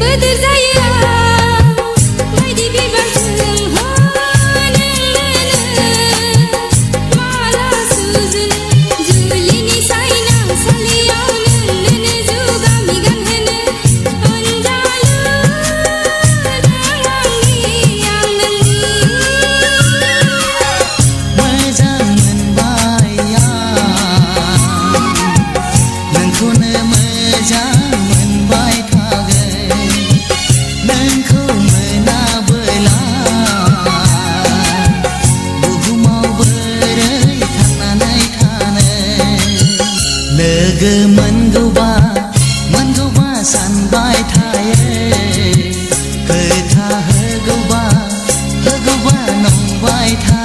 बोदोर जायो बायदि बिबारजों नोंनो माला सुजुनो जुलिनि सायनासालियाव नोंनो जुगामि गानहोनो अनजालु लोगो मोनगौबा सानबाय थायो खोथा होगौबा नंबाय थायो